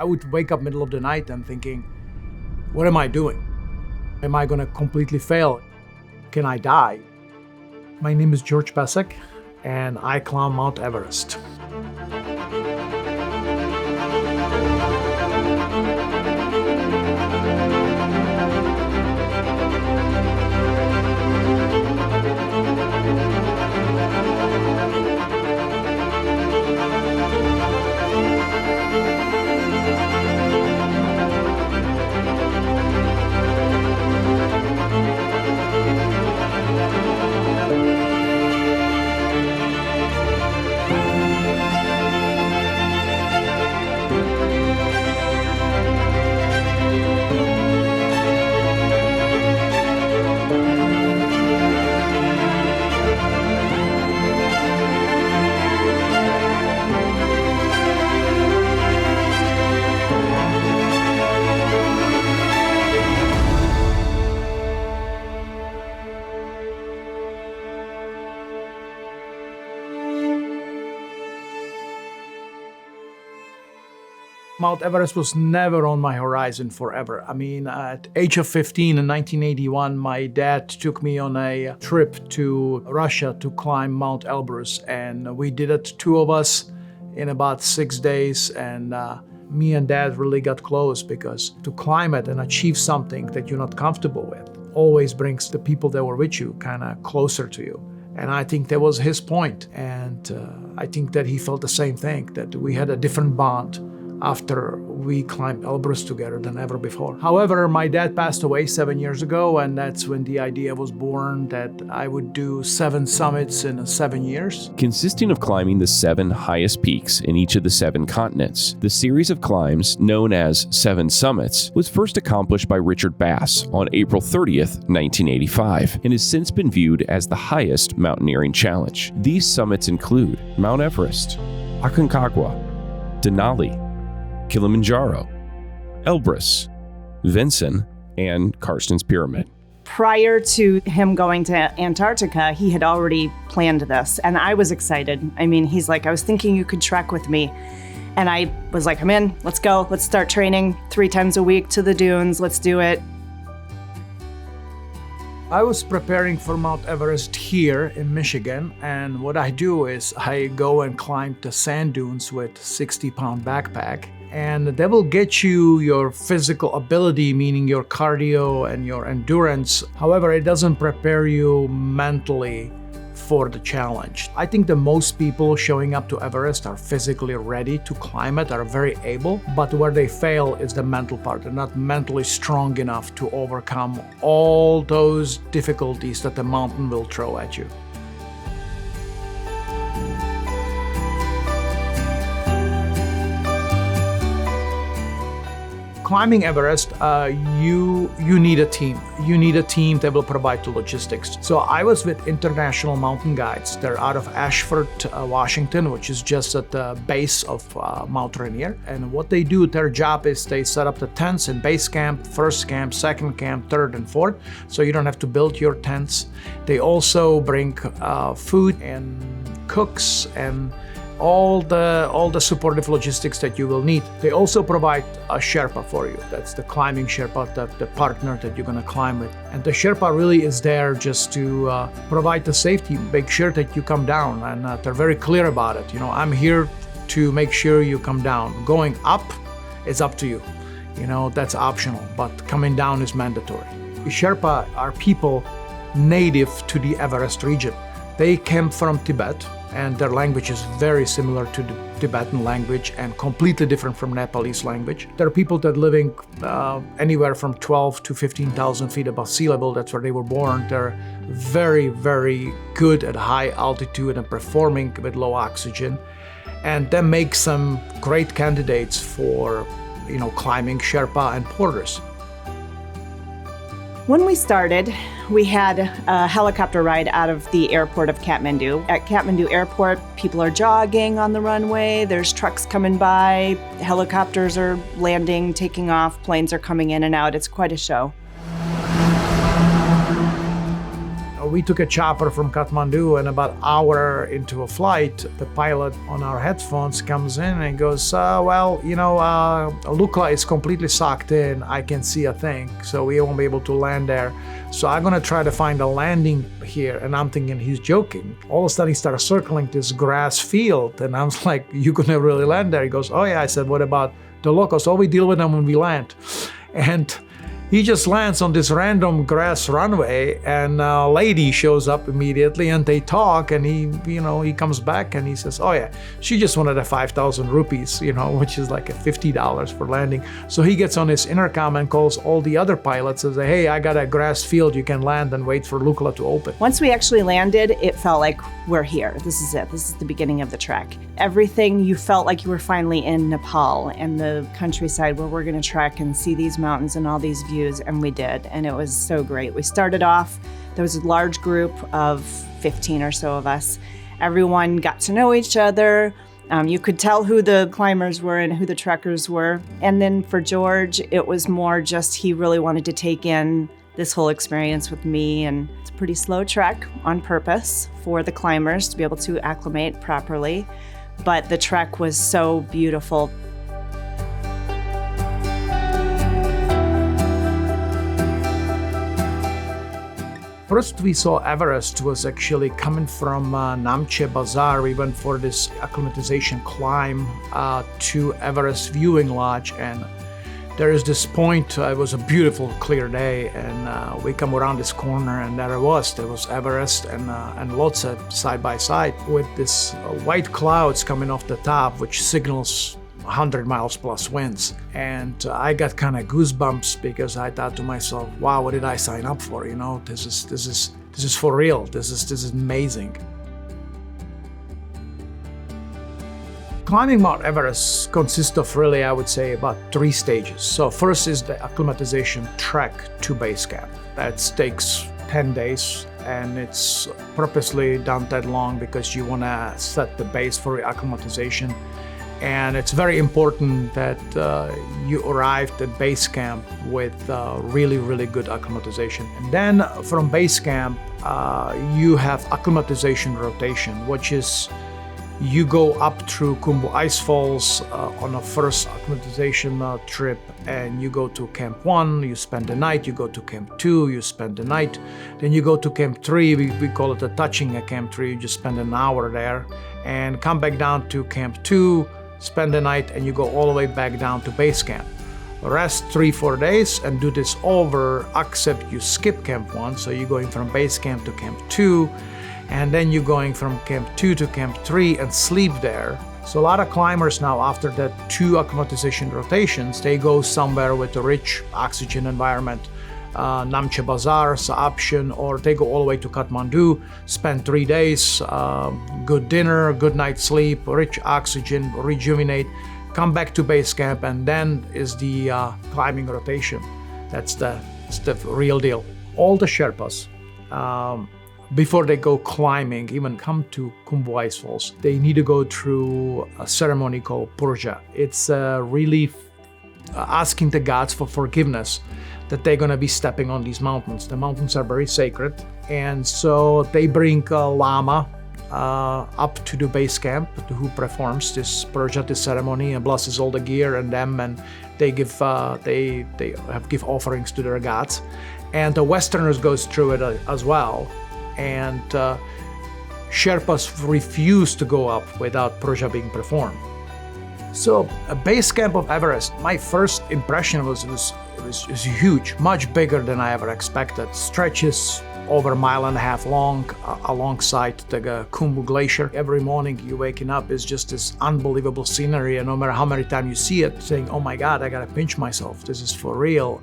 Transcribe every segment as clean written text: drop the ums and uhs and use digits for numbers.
I would wake up middle of the night and thinking, what am I doing? Am I gonna completely fail? Can I die? My name is George Pesek, and I climb Mount Everest. Mount Everest was never on my horizon forever. I mean, at age of 15 in 1981, my dad took me on a trip to Russia to climb Mount Elbrus, and we did it, two of us, in about 6 days, and me and Dad really got close because to climb it and achieve something that you're not comfortable with always brings the people that were with you kind of closer to you. And I think that was his point, and I think that he felt the same thing, that we had a different bond after we climbed Elbrus together than ever before. However, my dad passed away 7 years ago, and that's when the idea was born that I would do 7 summits in 7 years. Consisting of climbing the 7 highest peaks in each of the 7 continents, the series of climbs, known as 7 Summits, was first accomplished by Richard Bass on April 30th, 1985, and has since been viewed as the highest mountaineering challenge. These summits include Mount Everest, Aconcagua, Denali, Kilimanjaro, Elbrus, Vinson, and Karsten's Pyramid. Prior to him going to Antarctica, he had already planned this, and I was excited. I mean, he's like, I was thinking you could trek with me. And I was like, I'm in, let's go. Let's start training 3 times a week to the dunes. Let's do it. I was preparing for Mount Everest here in Michigan, and what I do is I go and climb the sand dunes with 60-pound backpack, and that will get you your physical ability, meaning your cardio and your endurance. However, it doesn't prepare you mentally for the challenge. I think that most people showing up to Everest are physically ready to climb it, are very able, but where they fail is the mental part. They're not mentally strong enough to overcome all those difficulties that the mountain will throw at you. Climbing Everest, you need a team. You need a team that will provide the logistics. So I was with International Mountain Guides. They're out of Ashford, Washington, which is just at the base of Mount Rainier. And what they do, their job is they set up the tents in base camp, first camp, second camp, third and fourth. So you don't have to build your tents. They also bring food and cooks and all the supportive logistics that you will need. They also provide a Sherpa for you. That's the climbing Sherpa, the partner that you're gonna climb with. And the Sherpa really is there just to provide the safety, make sure that you come down, and they're very clear about it. You know, I'm here to make sure you come down. Going up is up to you. You know, that's optional, but coming down is mandatory. The Sherpa are people native to the Everest region. They came from Tibet, and their language is very similar to the Tibetan language and completely different from Nepalese language. There are people that living anywhere from 12 to 15,000 feet above sea level. That's where they were born. They're very, very good at high altitude and performing with low oxygen. And that makes them great candidates for, you know, climbing Sherpa and porters. When we started, we had a helicopter ride out of the airport of Kathmandu. At Kathmandu Airport, people are jogging on the runway, there's trucks coming by, helicopters are landing, taking off, planes are coming in and out. It's quite a show. we took a chopper from Kathmandu, and about an hour into a flight, the pilot on our headphones comes in and goes, Lukla is completely socked in. I can see a thing, so we won't be able to land there. So I'm gonna try to find a landing here. And I'm thinking he's joking. All of a sudden he started circling this grass field, and I was like, you gonna really land there? He goes, oh yeah. I said, what about the locals? Oh, we deal with them when we land. And he just lands on this random grass runway, and a lady shows up immediately, and they talk, and he comes back and he says, oh yeah, she just wanted a 5,000 rupees, which is like a $50 for landing. So he gets on his intercom and calls all the other pilots and says, hey, I got a grass field, you can land and wait for Lukla to open. Once we actually landed, it felt like we're here. This is it. This is the beginning of the trek. Everything, you felt like you were finally in Nepal and the countryside where we're going to trek and see these mountains and all these views, and we did, and it was so great. We started off, there was a large group of 15 or so of us. Everyone got to know each other. You could tell who the climbers were and who the trekkers were. And then for George, it was more just he really wanted to take in this whole experience with me, and it's a pretty slow trek on purpose for the climbers to be able to acclimate properly. But the trek was so beautiful. First we saw Everest was actually coming from Namche Bazaar. We went for this acclimatization climb to Everest viewing lodge, and there is this point, it was a beautiful clear day, and we come around this corner, and there was Everest and Lhotse side by side with this white clouds coming off the top, which signals 100 miles plus winds. And I got kind of goosebumps because I thought to myself, wow, what did I sign up for? This is for real. This is amazing. Climbing Mount Everest consists of really, I would say, about 3 stages. So first is the acclimatization trek to base camp. That takes 10 days, and it's purposely done that long because you want to set the base for acclimatization. And it's very important that you arrived at base camp with really, really good acclimatization. And then from base camp, you have acclimatization rotation, which is you go up through Khumbu Ice Falls on a first acclimatization trip, and you go to Camp 1, you spend the night, you go to Camp 2, you spend the night, then you go to Camp 3, we call it a touching at Camp 3, you just spend an hour there, and come back down to Camp 2, spend the night, and you go all the way back down to base camp. Rest 3-4 days and do this over, except you skip Camp 1, so you're going from base camp to Camp 2, and then you're going from Camp 2 to Camp 3 and sleep there. So a lot of climbers now, after the 2 acclimatization rotations, they go somewhere with a rich oxygen environment. Namche Bazaar is an option, or they go all the way to Kathmandu, spend 3 days, good dinner, good night's sleep, rich oxygen, rejuvenate, come back to base camp, and then is the climbing rotation. That's the real deal. All the Sherpas, before they go climbing, even come to Khumbu Ice Falls, they need to go through a ceremony called Purja. It's really asking the gods for forgiveness that they're going to be stepping on these mountains. The mountains are very sacred, and so they bring a lama up to the base camp who performs this Purja, this ceremony, and blesses all the gear and them, and they give give offerings to their gods. And the Westerners goes through it as well, and Sherpas refuse to go up without Purja being performed. So a base camp of Everest, my first impression was huge, much bigger than I ever expected. Stretches over 1.5 miles long alongside the Khumbu Glacier. Every morning you waking up is just this unbelievable scenery, and no matter how many times you see it, saying, oh my God, I gotta pinch myself, this is for real.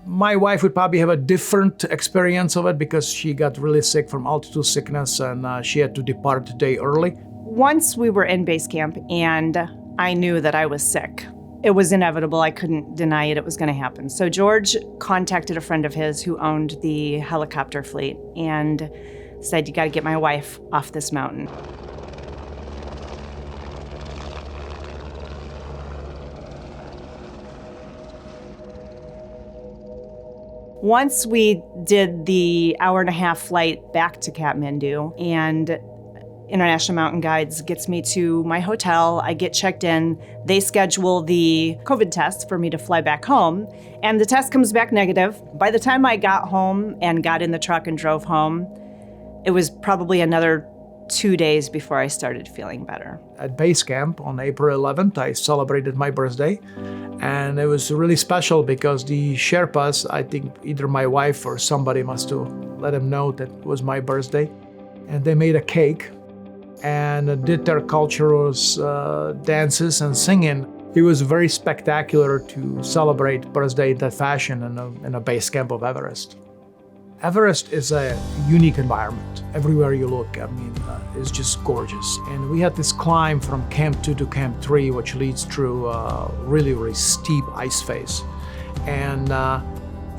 My wife would probably have a different experience of it because she got really sick from altitude sickness, and she had to depart a day early. Once we were in base camp and I knew that I was sick, it was inevitable. I couldn't deny it. It was going to happen. So George contacted a friend of his who owned the helicopter fleet and said, you got to get my wife off this mountain. Once we did the hour-and-a-half flight back to Kathmandu, and International Mountain Guides gets me to my hotel, I get checked in, they schedule the COVID test for me to fly back home, and the test comes back negative. By the time I got home and got in the truck and drove home, it was probably another 2 days before I started feeling better. At base camp on April 11th, I celebrated my birthday, and it was really special because the Sherpas, I think either my wife or somebody must have let them know that it was my birthday, and they made a cake and did their cultural dances and singing. It was very spectacular to celebrate birthday in that fashion in a base camp of Everest. Everest is a unique environment. Everywhere you look, it's just gorgeous. And we had this climb from Camp 2 to Camp 3, which leads through a really, really steep ice face. And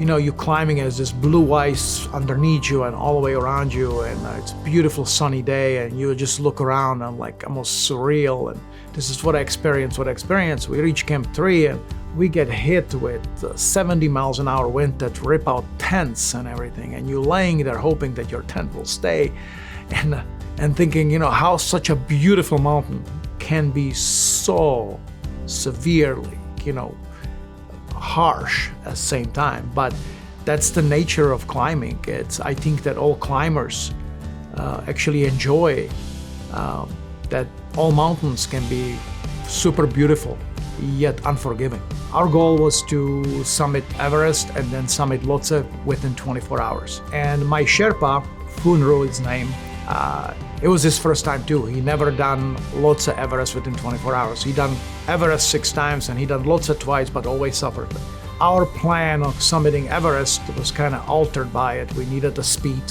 you're climbing as this blue ice underneath you and all the way around you, and it's a beautiful sunny day, and you just look around and like almost surreal. And this is what I experienced. We reach Camp 3 and we get hit with 70 miles an hour wind that rip out tents and everything, and you're laying there hoping that your tent will stay, and thinking, how such a beautiful mountain can be so severely, harsh at the same time. But that's the nature of climbing. I think that all climbers actually enjoy that all mountains can be super beautiful yet unforgiving. Our goal was to summit Everest and then summit Lhotse within 24 hours. And my Sherpa, Funru his name, it was his first time too. He never done Lhotse Everest within 24 hours. He done Everest 6 times and he done Lhotse twice, but always separately. Our plan of summiting Everest was kind of altered by it. We needed the speed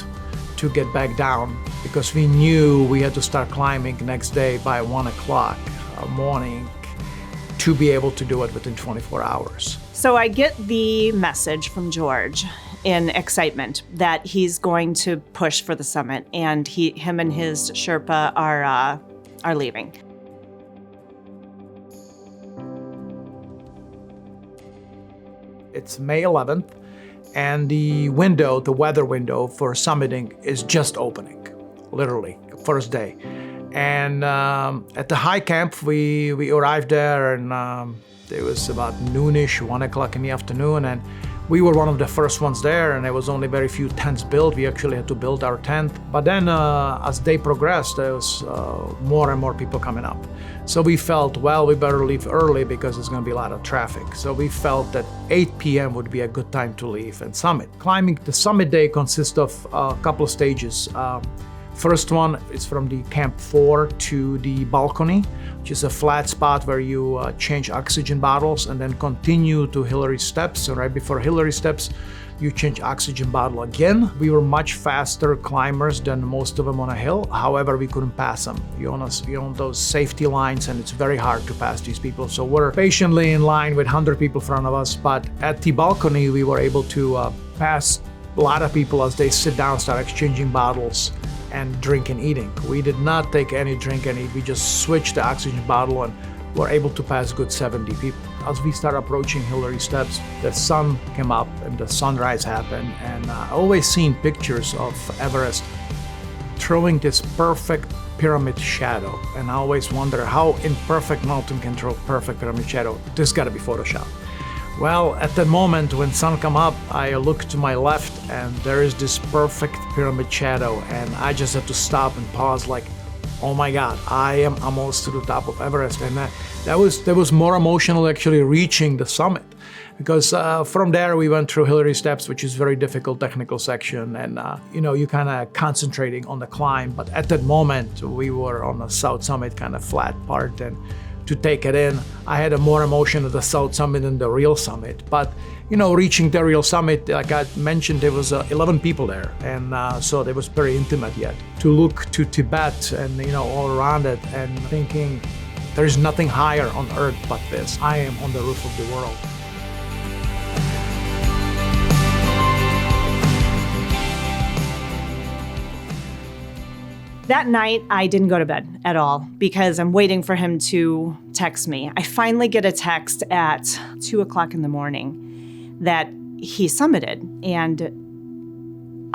to get back down because we knew we had to start climbing next day by 1 o'clock morning to be able to do it within 24 hours. So I get the message from George in excitement that he's going to push for the summit, and him and his Sherpa are leaving. It's May 11th, and the weather window for summiting is just opening, literally, first day. And at the high camp, we arrived there, and it was about noonish, 1 o'clock in the afternoon, and we were one of the first ones there, and there was only very few tents built. We actually had to build our tent. But then as day progressed, there was more and more people coming up. So we felt, well, we better leave early because there's going to be a lot of traffic. So we felt that 8 p.m. would be a good time to leave and summit. Climbing the summit day consists of a couple of stages. First one is from the Camp 4 to the balcony, which is a flat spot where you change oxygen bottles and then continue to Hillary Steps. So right before Hillary Steps, you change oxygen bottle again. We were much faster climbers than most of them on a hill. However, we couldn't pass them. You're on those safety lines, and it's very hard to pass these people. So we're patiently in line with 100 people in front of us. But at the balcony, we were able to pass a lot of people as they sit down, start exchanging bottles and drink and eating. We did not take any drink and eat. We just switched the oxygen bottle and were able to pass good 70 people. As we start approaching Hillary Steps, the sun came up and the sunrise happened. And I always seen pictures of Everest throwing this perfect pyramid shadow. And I always wonder how imperfect mountain can throw perfect pyramid shadow. This gotta be Photoshop. Well, at that moment when sun come up, I look to my left and there is this perfect pyramid shadow, and I just have to stop and pause like, oh my God, I am almost to the top of Everest. And that was more emotional actually reaching the summit, because from there we went through Hillary Steps, which is very difficult technical section, and you kind of concentrating on the climb. But at that moment we were on the south summit, kind of flat part, and to take it in, I had a more emotion at the south summit than the real summit. But reaching the real summit, like I mentioned, there was 11 people there, and so it was very intimate yet. To look to Tibet and all around it, and thinking there's nothing higher on earth but this. I am on the roof of the world. That night, I didn't go to bed at all because I'm waiting for him to text me. I finally get a text at 2 o'clock in the morning that he summited. And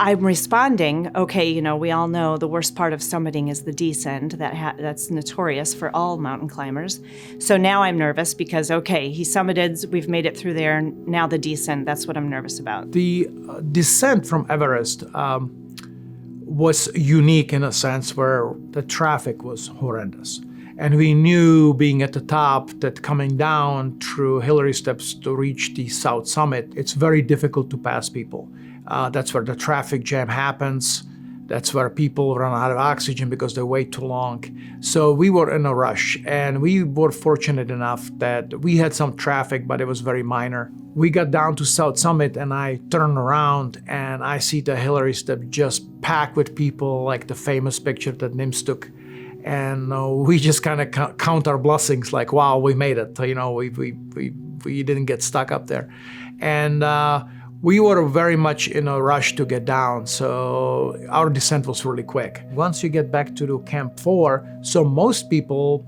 I'm responding, okay, we all know the worst part of summiting is the descent. That's notorious for all mountain climbers. So now I'm nervous because, okay, he summited, we've made it through there, now the descent, that's what I'm nervous about. The descent from Everest was unique in a sense where the traffic was horrendous. And we knew, being at the top, that coming down through Hillary Steps to reach the south summit, it's very difficult to pass people. That's where the traffic jam happens. That's where people run out of oxygen because they wait too long. So we were in a rush, and we were fortunate enough that we had some traffic, but it was very minor. We got down to South Summit, and I turned around, and I see the Hillary Step just packed with people, like the famous picture that Nims took. And we just kind of count our blessings, like, wow, we made it. We didn't get stuck up there. And we were very much in a rush to get down, so our descent was really quick. Once you get back to the Camp 4, so most people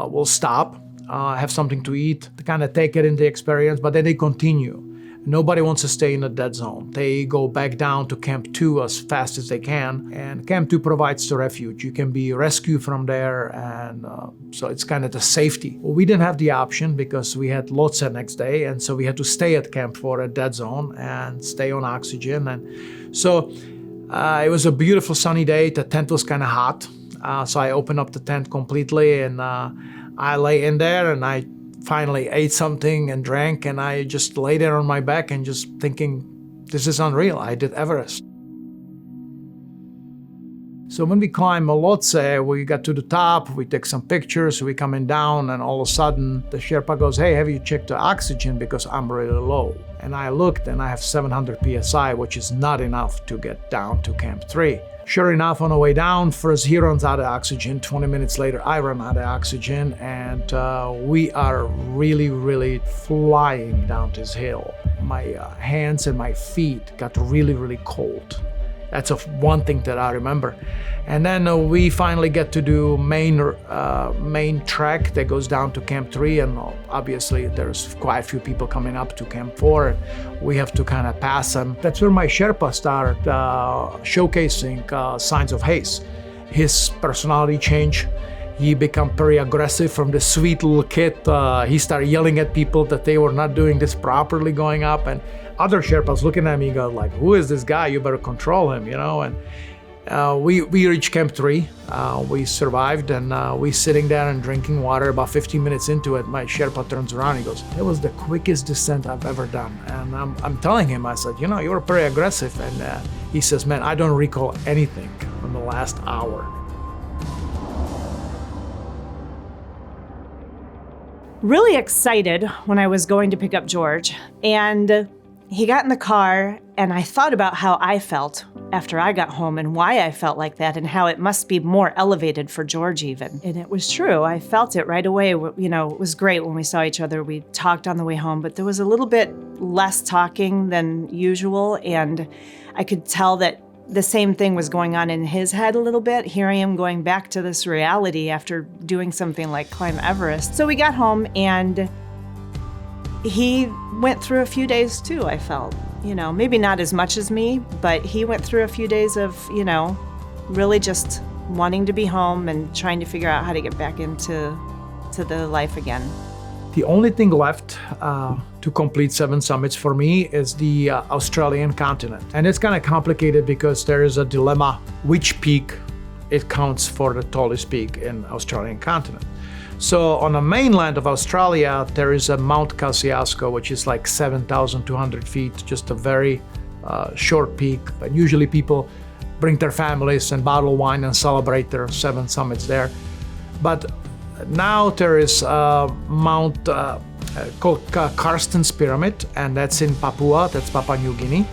will stop, have something to eat, to kind of take it in the experience, but then they continue. Nobody wants to stay in the dead zone. They go back down to Camp 2 as fast as they can, and Camp 2 provides the refuge. You can be rescued from there, and so it's kind of the safety. Well, we didn't have the option because we had Lhotse next day, and so we had to stay at Camp 4 at dead zone and stay on oxygen. And so it was a beautiful sunny day. The tent was kind of hot, so I opened up the tent completely, and I lay in there, and I finally ate something and drank, and I just lay there on my back and just thinking, this is unreal. I did Everest. So when we climb Lhotse, we got to the top, we take some pictures, we coming down, and all of a sudden the Sherpa goes, hey, have you checked the oxygen because I'm really low? And I looked, and I have 700 PSI, which is not enough to get down to Camp 3. Sure enough, on the way down, first he runs out of oxygen. 20 minutes later, I run out of oxygen, and we are really, really flying down this hill. My hands and my feet got really, really cold. That's one thing that I remember. And then we finally get to do main track that goes down to Camp 3, and obviously there's quite a few people coming up to Camp 4, and we have to kind of pass them. That's where my Sherpa started showcasing signs of haze. His personality changed. He became very aggressive from the sweet little kid. He started yelling at people that they were not doing this properly going up, and other Sherpas looking at me go like, who is this guy? You better control him, And we reached Camp 3. We survived, and we sitting there and drinking water. About 15 minutes into it, my Sherpa turns around. He goes, it was the quickest descent I've ever done. And I'm telling him, I said, you were very aggressive. And he says, man, I don't recall anything from the last hour. Really excited when I was going to pick up George, and he got in the car, and I thought about how I felt after I got home and why I felt like that and how it must be more elevated for George even. And it was true. I felt it right away. It was great when we saw each other. We talked on the way home, but there was a little bit less talking than usual, and I could tell that the same thing was going on in his head a little bit. Here I am going back to this reality after doing something like climb Everest. So we got home, and he went through a few days too, I felt. Maybe not as much as me, but he went through a few days of, really just wanting to be home and trying to figure out how to get back into the life again. The only thing left to complete 7 summits for me is the Australian continent. And it's kind of complicated because there is a dilemma which peak it counts for the tallest peak in Australian continent. So on the mainland of Australia, there is a Mount Kosciuszko, which is like 7,200 feet, just a very short peak. But usually people bring their families and bottle wine and celebrate their 7 summits there. But now there is Mount called Karstens Pyramid, and that's in Papua, that's Papua New Guinea.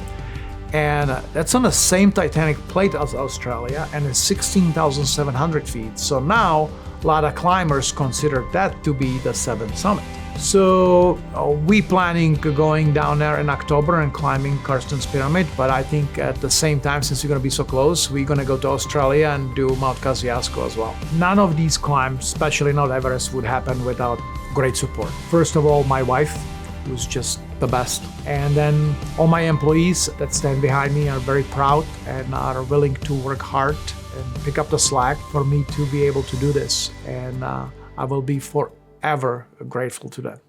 And that's on the same tectonic plate as Australia, and it's 16,700 feet. So now a lot of climbers consider that to be the 7th summit. So we planning going down there in October and climbing Karstens Pyramid, but I think at the same time, since we're going to be so close, we're going to go to Australia and do Mount Kosciuszko as well. None of these climbs, especially not Everest, would happen without great support. First of all, my wife, who's just the best. And then all my employees that stand behind me are very proud and are willing to work hard and pick up the slack for me to be able to do this. And I will be forever grateful to them.